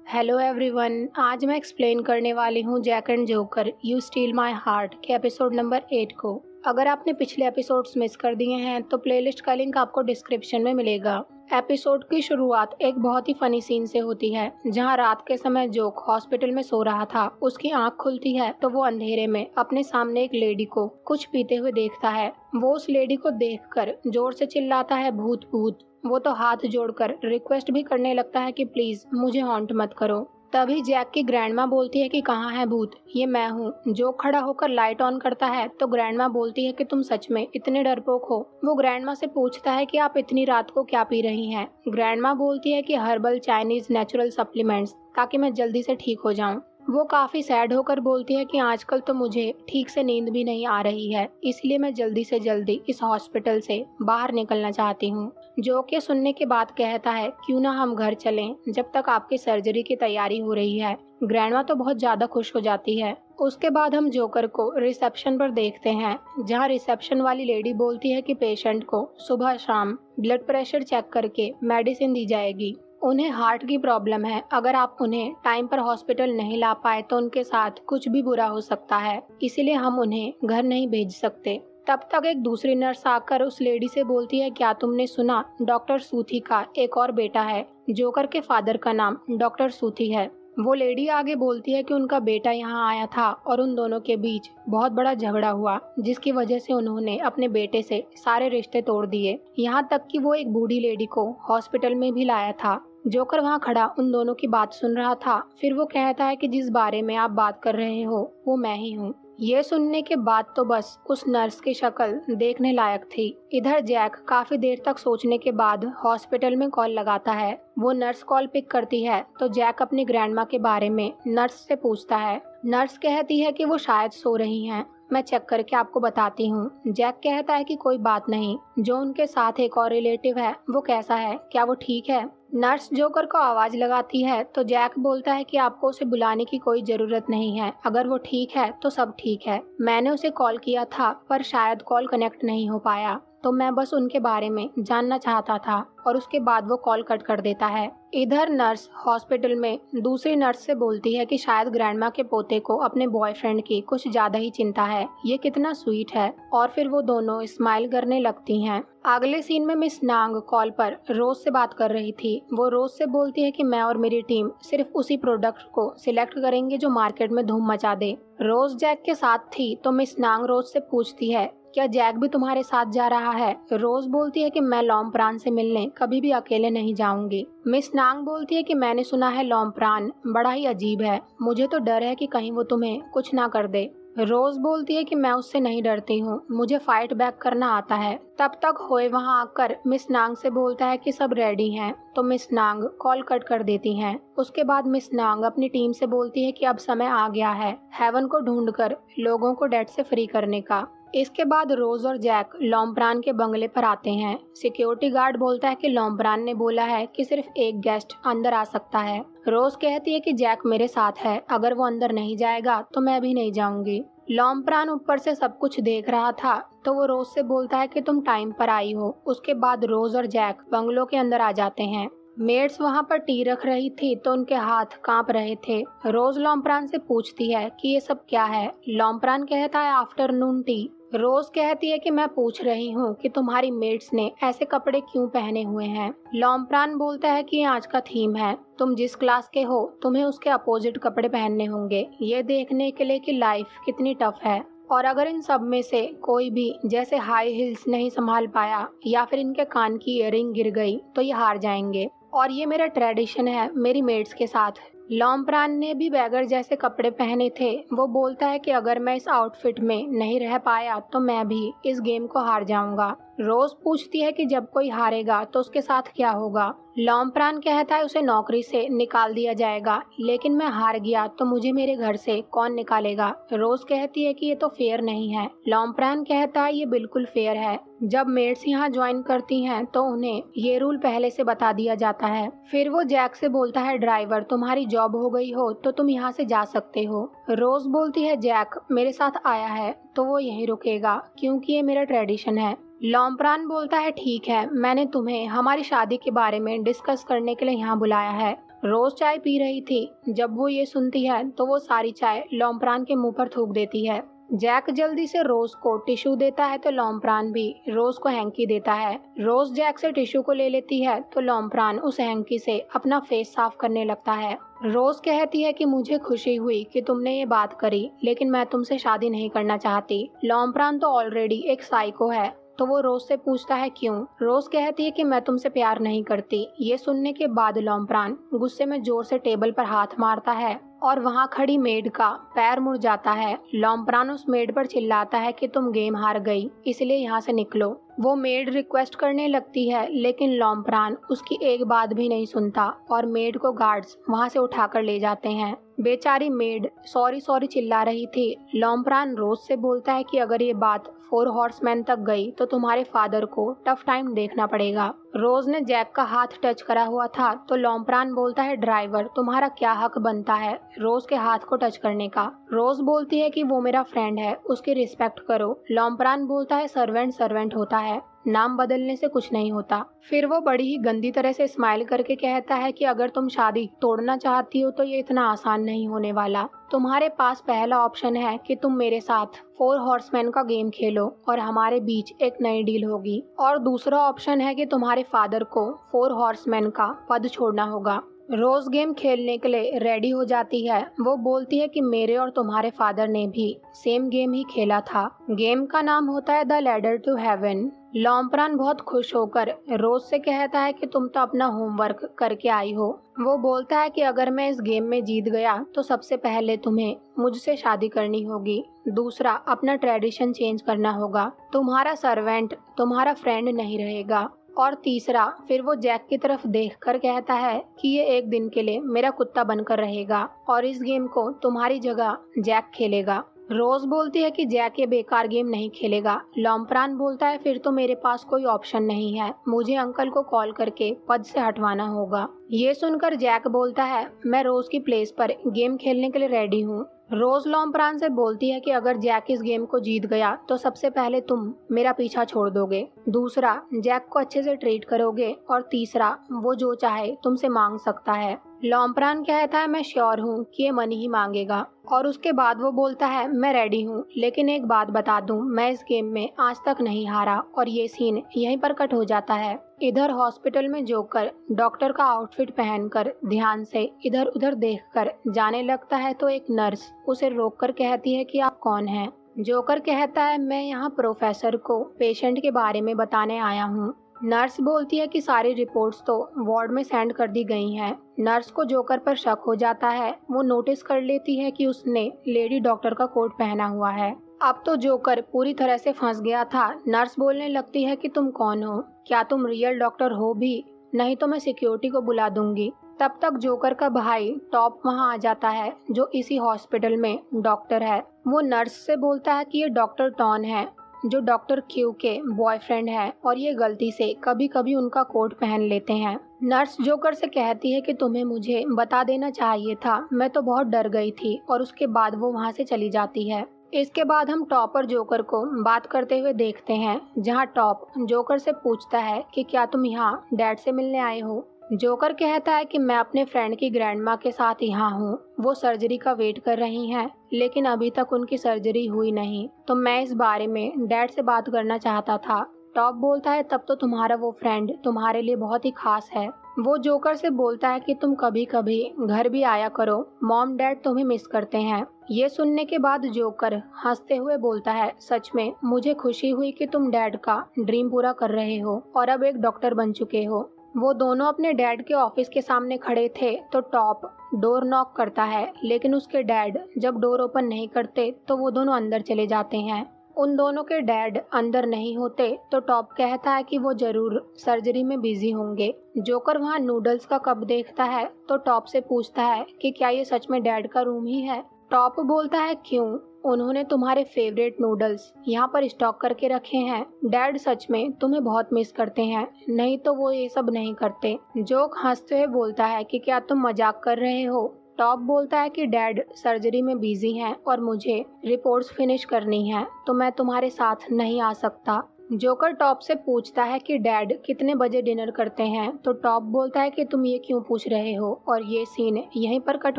Hello everyone. आज मैं explain करने वाली हूँ Jack and Joker you steal my heart के एपिसोड नंबर 8 को। अगर आपने पिछले एपिसोड्स मिस कर दिए हैं तो प्लेलिस्ट का लिंक आपको डिस्क्रिप्शन में मिलेगा। एपिसोड की शुरुआत एक बहुत ही फनी सीन से होती है, जहां रात के समय जोक हॉस्पिटल में सो रहा था। उसकी आंख खुलती है तो वो अंधेरे में अपने सामने एक लेडी को कुछ पीते हुए देखता है। वो उस लेडी को देखकर जोर से चिल्लाता है, भूत भूत। वो तो हाथ जोड़कर रिक्वेस्ट भी करने लगता है कि प्लीज मुझे हॉन्ट मत करो। तभी जैक की ग्रैंडमा बोलती है कि कहाँ है भूत, ये मैं हूँ। जो खड़ा होकर लाइट ऑन करता है तो ग्रैंडमा बोलती है कि तुम सच में इतने डरपोक हो। वो ग्रैंडमा से पूछता है कि आप इतनी रात को क्या पी रही हैं। ग्रैंडमा बोलती है कि हर्बल चाइनीज नेचुरल सप्लीमेंट्स, ताकि मैं जल्दी से ठीक हो जाऊं। वो काफी सैड होकर बोलती है कि आजकल तो मुझे ठीक से नींद भी नहीं आ रही है, इसलिए मैं जल्दी से जल्दी इस हॉस्पिटल से बाहर निकलना चाहती हूँ। जो के सुनने के बाद कहता है, क्यों ना हम घर चलें जब तक आपकी सर्जरी की तैयारी हो रही है। ग्रैंडमा तो बहुत ज्यादा खुश हो जाती है। उसके बाद हम जोकर को रिसेप्शन पर देखते हैं, जहां रिसेप्शन वाली लेडी बोलती है कि पेशेंट को सुबह शाम ब्लड प्रेशर चेक करके मेडिसिन दी जाएगी। उन्हें हार्ट की प्रॉब्लम है, अगर आप उन्हें टाइम पर हॉस्पिटल नहीं ला पाए तो उनके साथ कुछ भी बुरा हो सकता है, इसीलिए हम उन्हें घर नहीं भेज सकते। तब तक एक दूसरी नर्स आकर उस लेडी से बोलती है, क्या तुमने सुना, डॉक्टर सूथी का एक और बेटा है। जोकर के फादर का नाम डॉक्टर सूथी है। वो लेडी आगे बोलती है कि उनका बेटा यहाँ आया था और उन दोनों के बीच बहुत बड़ा झगड़ा हुआ, जिसकी वजह से उन्होंने अपने बेटे से सारे रिश्ते तोड़ दिए। यहाँ तक कि वो एक बूढ़ी लेडी को हॉस्पिटल में भी लाया था। जोकर वहाँ खड़ा उन दोनों की बात सुन रहा था। फिर वो कहता है कि जिस बारे में आप बात कर रहे हो वो मैं ही हूँ। ये सुनने के बाद तो बस उस नर्स की शक्ल देखने लायक थी। इधर जैक काफी देर तक सोचने के बाद हॉस्पिटल में कॉल लगाता है। वो नर्स कॉल पिक करती है तो जैक अपनी ग्रैंडमा के बारे में नर्स से पूछता है। नर्स कहती है कि वो शायद सो रही हैं, मैं चेक करके आपको बताती हूँ। जैक कहता है कि कोई बात नहीं। जो उनके साथ एक और रिलेटिव है वो कैसा है, क्या वो ठीक है। नर्स जोकर को आवाज लगाती है तो जैक बोलता है कि आपको उसे बुलाने की कोई जरूरत नहीं है, अगर वो ठीक है तो सब ठीक है। मैंने उसे कॉल किया था पर शायद कॉल कनेक्ट नहीं हो पाया, तो मैं बस उनके बारे में जानना चाहता था। और उसके बाद वो कॉल कट कर देता है। इधर नर्स हॉस्पिटल में दूसरी नर्स से बोलती है कि शायद ग्रैंडमा के पोते को अपने बॉयफ्रेंड की कुछ ज्यादा ही चिंता है, ये कितना स्वीट है। और फिर वो दोनों स्माइल करने लगती हैं। अगले सीन में मिस नांग कॉल पर रोज से बात कर रही थी। वो रोज से बोलती है कि मैं और मेरी टीम सिर्फ उसी प्रोडक्ट को सिलेक्ट करेंगे जो मार्केट में धूम मचा दे। रोज जैक के साथ थी तो मिस नांग रोज से पूछती है, क्या जैक भी तुम्हारे साथ जा रहा है। रोज बोलती है कि मैं लॉम्प्रान से मिलने कभी भी अकेले नहीं जाऊंगी। मिस नांग बोलती है कि मैंने सुना है लॉम्प्रान बड़ा ही अजीब है, मुझे तो डर है कि कहीं वो तुम्हें कुछ ना कर दे। रोज बोलती है कि मैं उससे नहीं डरती हूँ, मुझे फाइट बैक करना आता है। तब तक होए वहाँ आकर मिस नांग से बोलता है कि सब रेडी हैं, तो मिस नांग कॉल कट कर देती हैं। उसके बाद मिस नांग अपनी टीम से बोलती है कि अब समय आ गया है हेवन को ढूंढकर लोगों को डेथ से फ्री करने का। इसके बाद रोज और जैक लॉम्प्रान के बंगले पर आते हैं। सिक्योरिटी गार्ड बोलता है कि लॉम्प्रान ने बोला है कि सिर्फ एक गेस्ट अंदर आ सकता है। रोज कहती है कि जैक मेरे साथ है, अगर वो अंदर नहीं जाएगा तो मैं भी नहीं जाऊंगी। लॉम्प्रान ऊपर से सब कुछ देख रहा था तो वो रोज से बोलता है कि तुम टाइम पर आई हो। उसके बाद रोज और जैक बंगलों के अंदर आ जाते हैं। मेड्स वहाँ पर टी रख रही थी तो उनके हाथ कांप रहे थे। रोज लॉम्प्रान से पूछती है कि ये सब क्या है। लॉम्प्रान कहता है आफ्टरनून टी। रोज कहती है कि मैं पूछ रही हूँ कि तुम्हारी मेड्स ने ऐसे कपड़े क्यों पहने हुए हैं। लॉम्प्रान बोलता है कि ये आज का थीम है, तुम जिस क्लास के हो तुम्हें उसके अपोजिट कपड़े पहनने होंगे, ये देखने के लिए कि लाइफ कितनी टफ है। और अगर इन सब में से कोई भी जैसे हाई हील्स नहीं संभाल पाया या फिर इनके कान की इयररिंग गिर गई तो ये हार जाएंगे। और ये मेरा ट्रेडिशन है मेरी मेड्स के साथ। लॉम्प्रान ने भी बैगर जैसे कपड़े पहने थे। वो बोलता है कि अगर मैं इस आउटफिट में नहीं रह पाया तो मैं भी इस गेम को हार जाऊंगा। रोज पूछती है कि जब कोई हारेगा तो उसके साथ क्या होगा। लॉम्प्रान कहता है उसे नौकरी से निकाल दिया जाएगा, लेकिन मैं हार गया तो मुझे मेरे घर से कौन निकालेगा। रोज कहती है कि ये तो फेयर नहीं है। लॉम्प्रान कहता है ये बिल्कुल फेयर है। जब मेड्स यहाँ ज्वाइन करती हैं तो उन्हें ये रूल पहले से बता दिया जाता है। फिर वो जैक से बोलता है, ड्राइवर तुम्हारी जॉब हो गई हो तो तुम यहाँ से जा सकते हो। रोज बोलती है, जैक मेरे साथ आया है तो वो यहीं रुकेगा क्योंकि ये मेरा ट्रेडिशन है। लॉम्प्रान बोलता है, ठीक है, मैंने तुम्हें हमारी शादी के बारे में डिस्कस करने के लिए यहाँ बुलाया है। रोज चाय पी रही थी। जब वो ये सुनती है तो वो सारी चाय लॉम्प्रान के मुंह पर थूक देती है। जैक जल्दी से रोज को टिश्यू देता है तो लॉम्प्रान भी रोज को हैंकी देता है। रोज जैक से टिश्यू को ले लेती है तो लॉम्प्रान उस हैंकी से अपना फेस साफ करने लगता है। रोज कहती है कि मुझे खुशी हुई कि तुमने ये बात करी, लेकिन मैं तुमसे शादी नहीं करना चाहती। लॉम्प्रान तो ऑलरेडी एक साइको है। तो वो रोज से पूछता है क्यों। रोज कहती है कि मैं तुमसे प्यार नहीं करती। ये सुनने के बाद लॉम्प्रान गुस्से में जोर से टेबल पर हाथ मारता है और वहाँ खड़ी मेड का पैर मुड़ जाता है। लॉम्प्रान उस मेड पर चिल्लाता है कि तुम गेम हार गई, इसलिए यहाँ से निकलो। वो मेड रिक्वेस्ट करने लगती है, लेकिन लॉम्प्रान उसकी एक बात भी नहीं सुनता और मेड को गार्ड्स वहाँ से उठाकर ले जाते हैं। बेचारी मेड सॉरी सॉरी चिल्ला रही थी। लॉम्प्रान रोज से बोलता है कि अगर ये बात 4 हॉर्समैन तक गई तो तुम्हारे फादर को टफ टाइम देखना पड़ेगा। रोज ने जैक का हाथ टच करा हुआ था तो लॉम्प्रान बोलता है ड्राइवर, तुम्हारा क्या हक बनता है रोज के हाथ को टच करने का। रोज बोलती है कि वो मेरा फ्रेंड है, उसकी रिस्पेक्ट करो। लॉम्प्रान बोलता है सर्वेंट सर्वेंट होता है, नाम बदलने से कुछ नहीं होता। फिर वो बड़ी ही गंदी तरह से स्माइल करके कहता है कि अगर तुम शादी तोड़ना चाहती हो तो ये इतना आसान नहीं होने वाला। तुम्हारे पास पहला ऑप्शन है कि तुम मेरे साथ 4 हॉर्समैन का गेम खेलो और हमारे बीच एक नई डील होगी, और दूसरा ऑप्शन है कि तुम्हारे फादर को 4 हॉर्समैन का पद छोड़ना होगा। रोज गेम खेलने के लिए रेडी हो जाती है। वो बोलती है कि मेरे और तुम्हारे फादर ने भी सेम गेम ही खेला था। गेम का नाम होता है द लैडर टू हेवन। लॉम्प्रान बहुत खुश होकर रोज से कहता है कि तुम तो अपना होमवर्क करके आई हो। वो बोलता है कि अगर मैं इस गेम में जीत गया तो सबसे पहले तुम्हें मुझसे शादी करनी होगी, दूसरा अपना ट्रेडिशन चेंज करना होगा, तुम्हारा सर्वेंट तुम्हारा फ्रेंड नहीं रहेगा, और तीसरा फिर वो जैक की तरफ देखकर कहता है कि ये एक दिन के लिए मेरा कुत्ता बनकर रहेगा और इस गेम को तुम्हारी जगह जैक खेलेगा। रोज बोलती है कि जैक ये बेकार गेम नहीं खेलेगा। लॉम्प्रान बोलता है फिर तो मेरे पास कोई ऑप्शन नहीं है, मुझे अंकल को कॉल करके पद से हटवाना होगा। ये सुनकर जैक बोलता है मैं रोज की प्लेस पर गेम खेलने के लिए रेडी हूँ। रोज लॉम्प्रान से बोलती है कि अगर जैक इस गेम को जीत गया तो सबसे पहले तुम मेरा पीछा छोड़ दोगे, दूसरा जैक को अच्छे से ट्रीट करोगे, और तीसरा वो जो चाहे तुमसे मांग सकता है। लॉम्प्रान कहता है मैं श्योर हूँ कि ये मनी ही मांगेगा, और उसके बाद वो बोलता है मैं रेडी हूँ, लेकिन एक बात बता दूं, मैं इस गेम में आज तक नहीं हारा, और ये सीन यहीं पर कट हो जाता है। इधर हॉस्पिटल में जोकर डॉक्टर का आउटफिट पहनकर ध्यान से इधर उधर देखकर जाने लगता है तो एक नर्स उसे रोककर कहती है कि आप कौन हैं। जोकर कहता है मैं यहाँ प्रोफेसर को पेशेंट के बारे में बताने आया हूँ। नर्स बोलती है कि सारी रिपोर्ट्स तो वार्ड में सेंड कर दी गई हैं। नर्स को जोकर पर शक हो जाता है। वो नोटिस कर लेती है कि उसने लेडी डॉक्टर का कोट पहना हुआ है। अब तो जोकर पूरी तरह से फंस गया था। नर्स बोलने लगती है कि तुम कौन हो, क्या तुम रियल डॉक्टर हो भी, नहीं तो मैं सिक्योरिटी को बुला दूंगी। तब तक जोकर का भाई टॉप वहाँ आ जाता है जो इसी हॉस्पिटल में डॉक्टर है। वो नर्स से बोलता है कि ये डॉक्टर टॉन है जो डॉक्टर क्यू के बॉयफ्रेंड है, और ये गलती से कभी कभी उनका कोट पहन लेते हैं। नर्स जोकर से कहती है कि तुम्हें मुझे बता देना चाहिए था, मैं तो बहुत डर गई थी, और उसके बाद वो वहाँ से चली जाती है। इसके बाद हम टॉप और जोकर को बात करते हुए देखते हैं, जहाँ टॉप जोकर से पूछता है कि क्या तुम यहाँ डैड से मिलने आए हो। जोकर कहता है कि मैं अपने फ्रेंड की ग्रैंडमा के साथ यहाँ हूँ, वो सर्जरी का वेट कर रही हैं, लेकिन अभी तक उनकी सर्जरी हुई नहीं, तो मैं इस बारे में डैड से बात करना चाहता था। टॉप बोलता है तब तो तुम्हारा वो फ्रेंड तुम्हारे लिए बहुत ही खास है। वो जोकर से बोलता है कि तुम कभी कभी घर भी आया करो, मॉम डैड तुम्हें मिस करते हैं। ये सुनने के बाद जोकर हंसते हुए बोलता है सच में मुझे खुशी हुई कि तुम डैड का ड्रीम पूरा कर रहे हो और अब एक डॉक्टर बन चुके हो। वो दोनों अपने डैड के ऑफिस के सामने खड़े थे तो टॉप डोर नॉक करता है, लेकिन उसके डैड जब डोर ओपन नहीं करते तो वो दोनों अंदर चले जाते हैं। उन दोनों के डैड अंदर नहीं होते तो टॉप कहता है कि वो जरूर सर्जरी में बिजी होंगे। जोकर वहाँ नूडल्स का कप देखता है तो टॉप से पूछता है कि क्या ये सच में डैड का रूम ही है। टॉप बोलता है क्यों, उन्होंने तुम्हारे फेवरेट नूडल्स यहाँ पर स्टॉक करके रखे हैं। डैड सच में तुम्हें बहुत मिस करते हैं, नहीं तो वो ये सब नहीं करते। जोक हंसते हुए बोलता है कि क्या तुम मजाक कर रहे हो। टॉप बोलता है कि डैड सर्जरी में बिजी हैं और मुझे रिपोर्ट्स फिनिश करनी है, तो मैं तुम्हारे साथ नहीं आ सकता। जोकर टॉप से पूछता है कि डैड कितने बजे डिनर करते हैं, तो टॉप बोलता है कि तुम ये क्यों पूछ रहे हो, और ये सीन यहीं पर कट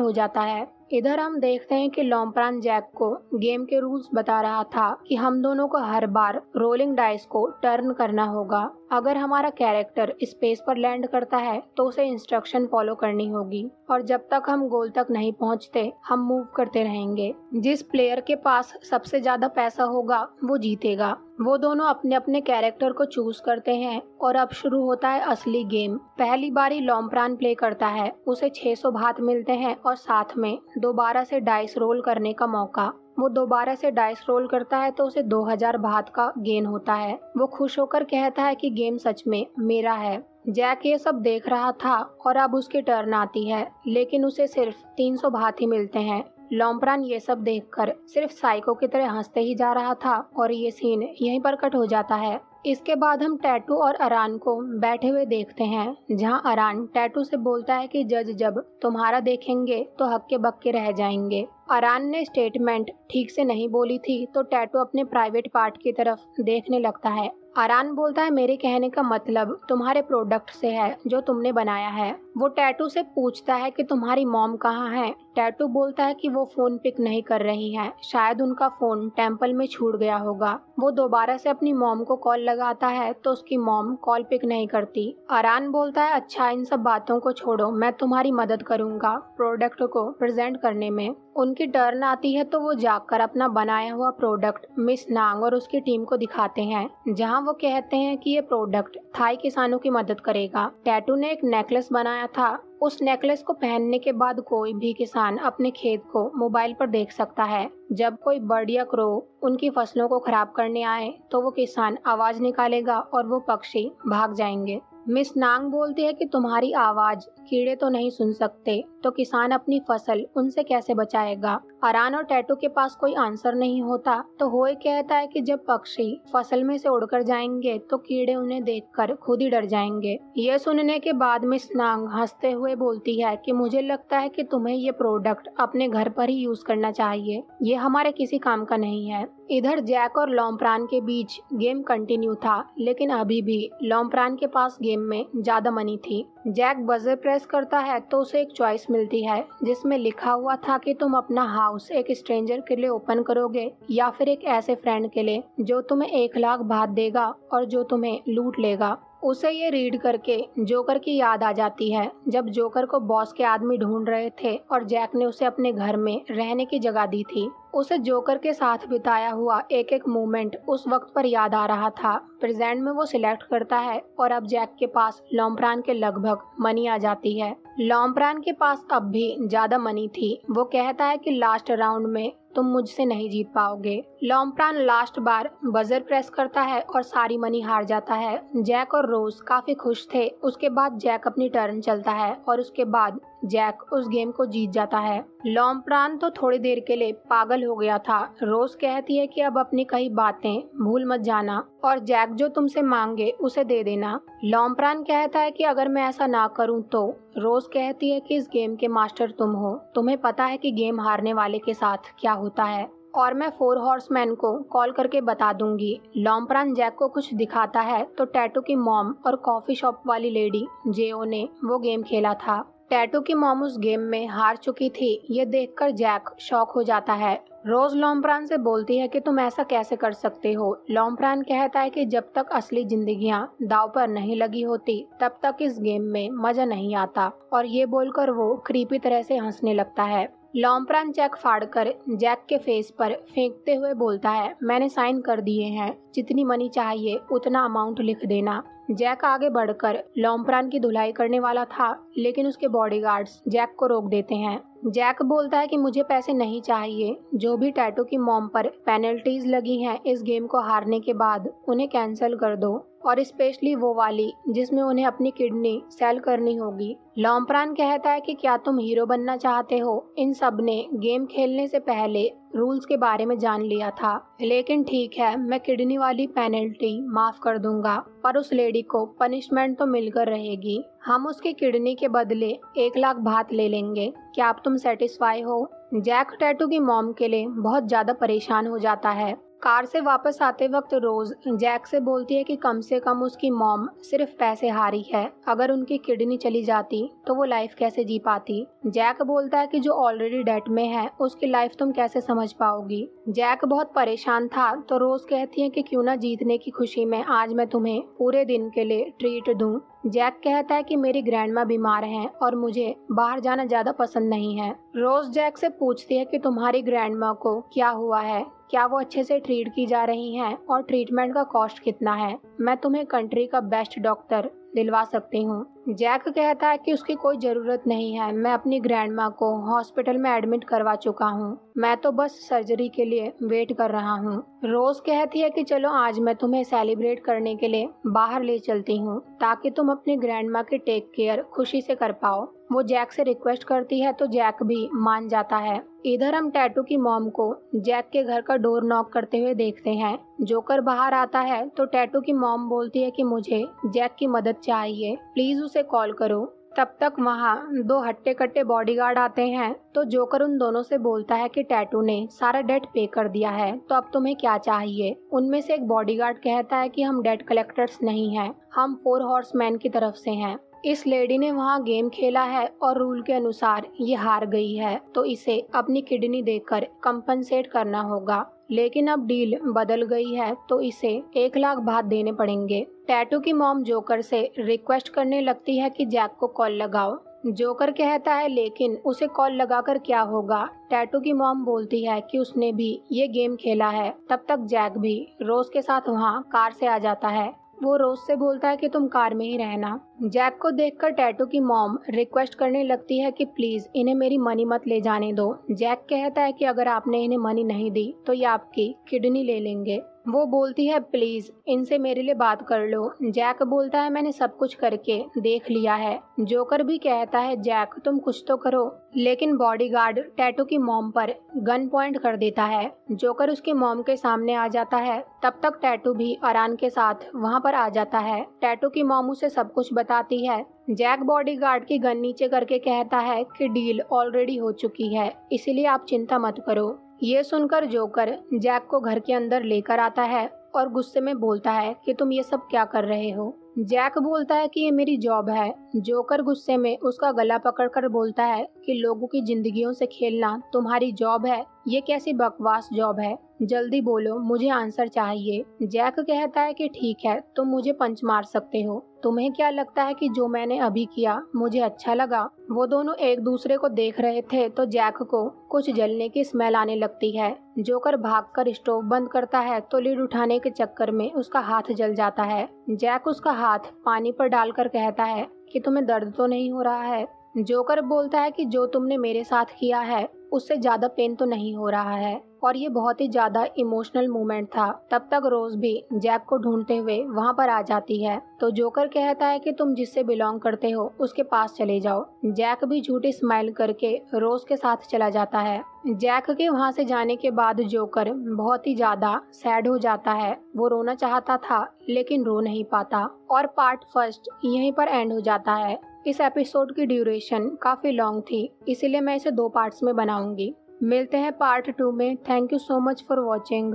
हो जाता है। इधर हम देखते हैं कि लॉम्प्रान जैक को गेम के रूल्स बता रहा था कि हम दोनों को हर बार रोलिंग डाइस को टर्न करना होगा। अगर हमारा कैरेक्टर स्पेस पर लैंड करता है तो उसे इंस्ट्रक्शन फॉलो करनी होगी, और जब तक हम गोल तक नहीं पहुंचते हम मूव करते रहेंगे। जिस प्लेयर के पास सबसे ज्यादा पैसा होगा वो जीतेगा। वो दोनों अपने अपने कैरेक्टर को चूज करते हैं और अब शुरू होता है असली गेम। पहली बारी लॉम्प्रान प्ले करता है, उसे 600 भात मिलते हैं और साथ में दोबारा से डाइस रोल करने का मौका। वो दोबारा से डाइस रोल करता है तो उसे 2000 भात का गेन होता है। वो खुश होकर कहता है कि गेम सच में मेरा है। जैक ये सब देख रहा था और अब उसकी टर्न आती है, लेकिन उसे सिर्फ 300 भात ही मिलते हैं। लॉम्प्रान ये सब देखकर सिर्फ साइको की तरह हंसते ही जा रहा था और ये सीन यहीं पर कट हो जाता है। इसके बाद हम टैटू और अरान को बैठे हुए देखते हैं, जहां अरान टैटू से बोलता है कि जज जब तुम्हारा देखेंगे तो हक्के बक्के रह जाएंगे। अरान ने स्टेटमेंट ठीक से नहीं बोली थी तो टैटू अपने प्राइवेट पार्ट की तरफ देखने लगता है। अरान बोलता है मेरे कहने का मतलब तुम्हारे प्रोडक्ट से है जो तुमने बनाया है। वो टैटू से पूछता है कि तुम्हारी मॉम कहाँ है। टैटू बोलता है कि वो फोन पिक नहीं कर रही है, शायद उनका फोन टेंपल में छूट गया होगा। वो दोबारा से अपनी मॉम को कॉल लगाता है तो उसकी मॉम कॉल पिक नहीं करती। अरान बोलता है अच्छा इन सब बातों को छोड़ो, मैं तुम्हारी मदद करूंगा प्रोडक्ट को प्रेजेंट करने में। उनकी टर्न आती है तो वो जाकर अपना बनाया हुआ प्रोडक्ट मिस नांग और उसकी टीम को दिखाते हैं, जहां वो कहते हैं कि ये प्रोडक्ट थाई किसानों की मदद करेगा। टैटू ने एक नेकलेस बनाया था, उस नेकलेस को पहनने के बाद कोई भी किसान अपने खेत को मोबाइल पर देख सकता है। जब कोई बर्ड या क्रो उनकी फसलों को खराब करने आए तो वो किसान आवाज निकालेगा और वो पक्षी भाग जाएंगे। मिस नांग बोलती है कि तुम्हारी आवाज कीड़े तो नहीं सुन सकते, तो किसान अपनी फसल उनसे कैसे बचाएगा। अरान और टैटू के पास कोई आंसर नहीं होता तो होए कहता है कि जब पक्षी फसल में से उड़कर जाएंगे तो कीड़े उन्हें देखकर खुद ही डर जाएंगे। ये सुनने के बाद मिस नांग हंसते हुए बोलती है कि मुझे लगता है कि तुम्हें ये प्रोडक्ट अपने घर पर ही यूज करना चाहिए, ये हमारे किसी काम का नहीं है। इधर जैक और लॉम्प्रान के बीच गेम कंटिन्यू था, लेकिन अभी भी लॉम्प्रान के पास गेम में ज्यादा मनी थी। जैक बजर प्रेस करता है तो उसे एक चॉइस मिलती है जिसमें लिखा हुआ था कि तुम अपना हाउस एक स्ट्रेंजर के लिए ओपन करोगे या फिर एक ऐसे फ्रेंड के लिए जो तुम्हें 1 लाख भात देगा और जो तुम्हें लूट लेगा। उसे ये रीड करके जोकर की याद आ जाती है, जब जोकर को बॉस के आदमी ढूंढ रहे थे और जैक ने उसे अपने घर में रहने की जगह दी थी। उसे जोकर के साथ बिताया हुआ एक एक मोमेंट उस वक्त पर याद आ रहा था। प्रेजेंट में वो सिलेक्ट करता है और अब जैक के पास लॉम्प्रान के लगभग मनी आ जाती है। लॉम्प्रान के पास अब भी ज्यादा मनी थी। वो कहता है कि लास्ट राउंड में तुम मुझसे नहीं जीत पाओगे। लॉम्प्रान लास्ट बार बजर प्रेस करता है और सारी मनी हार जाता है। जैक और रोज काफी खुश थे। उसके बाद जैक अपनी टर्न चलता है और उसके बाद जैक उस गेम को जीत जाता है। लॉम्प्रान तो थोड़ी देर के लिए पागल हो गया था। रोज कहती है कि अब अपनी कई बातें भूल मत जाना और जैक जो तुमसे मांगे उसे दे देना। लॉम्प्रान कहता है कि अगर मैं ऐसा ना करूं तो। रोज कहती है कि इस गेम के मास्टर तुम हो, तुम्हें पता है कि गेम हारने वाले के साथ क्या होता है, और मैं 4 हॉर्समैन को कॉल करके बता दूंगी। लॉम्प्रान जैक को कुछ दिखाता है तो टैटू की मॉम और कॉफी शॉप वाली लेडी जेओ ने वो गेम खेला था। टैटू की मॉम उस गेम में हार चुकी थी। ये देखकर जैक शॉक हो जाता है। रोज लॉम्प्रान से बोलती है कि तुम ऐसा कैसे कर सकते हो। लॉम्प्रान कहता है कि जब तक असली जिंदगियां दाव पर नहीं लगी होती तब तक इस गेम में मजा नहीं आता, और ये बोलकर वो क्रीपी तरह से हंसने लगता है। लॉम्प्रान चेक फाड़कर जैक के फेस पर फेंकते हुए बोलता है मैंने साइन कर दिए हैं, जितनी मनी चाहिए उतना अमाउंट लिख देना। जैक आगे बढ़कर लॉम्प्रान की धुलाई करने वाला था, लेकिन उसके बॉडीगार्ड्स जैक को रोक देते हैं। जैक बोलता है कि मुझे पैसे नहीं चाहिए, जो भी टैटू की मॉम पर पेनल्टीज लगी हैं इस गेम को हारने के बाद उन्हें कैंसिल कर दो, और स्पेशली वो वाली जिसमें उन्हें अपनी किडनी सेल करनी होगी। लॉम्प्रान कहता है कि क्या तुम हीरो बनना चाहते हो। इन सब ने गेम खेलने से पहले रूल्स के बारे में जान लिया था, लेकिन ठीक है मैं किडनी वाली पेनल्टी माफ कर दूंगा, पर उस लेडी को पनिशमेंट तो मिलकर रहेगी। हम उसकी किडनी के बदले 1 लाख भात ले लेंगे। क्या अब तुम सेटिस्फाई हो। जैक टैटू की मॉम के लिए बहुत ज्यादा परेशान हो जाता है। कार से वापस आते वक्त रोज जैक से बोलती है कि कम से कम उसकी मॉम सिर्फ पैसे हारी है, अगर उनकी किडनी चली जाती तो वो लाइफ कैसे जी पाती। जैक बोलता है कि जो ऑलरेडी डेट में है उसकी लाइफ तुम कैसे समझ पाओगी। जैक बहुत परेशान था तो रोज कहती है कि क्यों ना जीतने की खुशी में आज मैं तुम्हें पूरे दिन के लिए ट्रीट दूं। जैक कहता है कि मेरी ग्रैंडमा बीमार हैं और मुझे बाहर जाना ज्यादा पसंद नहीं है। रोज जैक से पूछती है कि तुम्हारी ग्रैंडमा को क्या हुआ है, क्या वो अच्छे से ट्रीट की जा रही हैं और ट्रीटमेंट का कॉस्ट कितना है। मैं तुम्हें कंट्री का बेस्ट डॉक्टर दिलवा सकती हूँ। जैक कहता है कि उसकी कोई ज़रूरत नहीं है, मैं अपनी ग्रैंडमा को हॉस्पिटल में एडमिट करवा चुका हूँ, मैं तो बस सर्जरी के लिए वेट कर रहा हूँ। रोज कहती है कि चलो आज मैं तुम्हें सेलिब्रेट करने के लिए बाहर ले चलती हूँ ताकि तुम अपनी ग्रैंडमा की टेक केयर खुशी से कर पाओ। वो जैक से रिक्वेस्ट करती है तो जैक भी मान जाता है। इधर हम टैटू की मॉम को जैक के घर का डोर नॉक करते हुए देखते हैं। जोकर बाहर आता है तो टैटू की मॉम बोलती है कि मुझे जैक की मदद चाहिए, प्लीज उसे कॉल करो। तब तक वहाँ दो हट्टे कट्टे बॉडीगार्ड आते हैं तो जोकर उन दोनों से बोलता है कि टैटू ने सारा डेट पे कर दिया है तो अब तुम्हें क्या चाहिए। उनमें से एक बॉडीगार्ड कहता है कि हम डेट कलेक्टर्स नहीं हैं, हम 4 हॉर्समैन की तरफ से हैं। इस लेडी ने वहाँ गेम खेला है और रूल के अनुसार ये हार गई है तो इसे अपनी किडनी देकर कंपनसेट करना होगा, लेकिन अब डील बदल गई है तो इसे 1 लाख बात देने पड़ेंगे। टैटू की मॉम जोकर से रिक्वेस्ट करने लगती है कि जैक को कॉल लगाओ। जोकर कहता है लेकिन उसे कॉल लगाकर क्या होगा। टैटू की मॉम बोलती है कि उसने भी ये गेम खेला है। तब तक जैक भी रोज के साथ वहाँ कार से आ जाता है। वो रोज से बोलता है कि तुम कार में ही रहना। जैक को देखकर टैटू की मॉम रिक्वेस्ट करने लगती है कि प्लीज इन्हें मेरी मनी मत ले जाने दो। जैक कहता है कि अगर आपने इन्हें मनी नहीं दी तो ये आपकी किडनी ले लेंगे। वो बोलती है प्लीज इनसे मेरे लिए बात कर लो। जैक बोलता है मैंने सब कुछ करके देख लिया है। जोकर भी कहता है जैक तुम कुछ तो करो, लेकिन बॉडीगार्ड टैटू की मॉम पर गन पॉइंट कर देता है। जोकर उसके मॉम के सामने आ जाता है। तब तक टैटू भी आरान के साथ वहाँ पर आ जाता है। टैटू की मॉम उसे सब कुछ बताती है। जैक बॉडीगार्ड की गन नीचे करके कहता है कि डील ऑलरेडी हो चुकी है, इसीलिए आप चिंता मत करो। ये सुनकर जोकर जैक को घर के अंदर लेकर आता है और गुस्से में बोलता है कि तुम ये सब क्या कर रहे हो। जैक बोलता है कि ये मेरी जॉब है। जोकर गुस्से में उसका गला पकड़कर बोलता है कि लोगों की जिंदगियों से खेलना तुम्हारी जॉब है, ये कैसी बकवास जॉब है, जल्दी बोलो मुझे आंसर चाहिए। जैक कहता है कि ठीक है तुम मुझे पंच मार सकते हो, तुम्हें क्या लगता है कि जो मैंने अभी किया मुझे अच्छा लगा। वो दोनों एक दूसरे को देख रहे थे तो जैक को कुछ जलने की स्मेल आने लगती है। जोकर भागकर स्टोव बंद करता है तो लीड उठाने के चक्कर में उसका हाथ जल जाता है। जैक उसका हाथ पानी पर डालकर कहता है कि तुम्हें दर्द तो नहीं हो रहा है। जोकर बोलता है कि जो तुमने मेरे साथ किया है उससे ज्यादा पेन तो नहीं हो रहा है, और ये बहुत ही ज्यादा इमोशनल मोमेंट था। तब तक रोज भी जैक को ढूंढते हुए वहाँ पर आ जाती है तो जोकर कहता है कि तुम जिससे बिलोंग करते हो उसके पास चले जाओ। जैक भी झूठी स्माइल करके रोज के साथ चला जाता है। जैक के वहाँ से जाने के बाद जोकर बहुत ही ज्यादा सैड हो जाता है। वो रोना चाहता था लेकिन रो नहीं पाता। और पार्ट फर्स्ट यहीं पर एंड हो जाता है। इस एपिसोड की ड्यूरेशन काफी लॉन्ग थी, इसीलिए मैं इसे 2 पार्ट्स में बनाऊंगी। मिलते हैं पार्ट 2 में। Thank you so much for watching.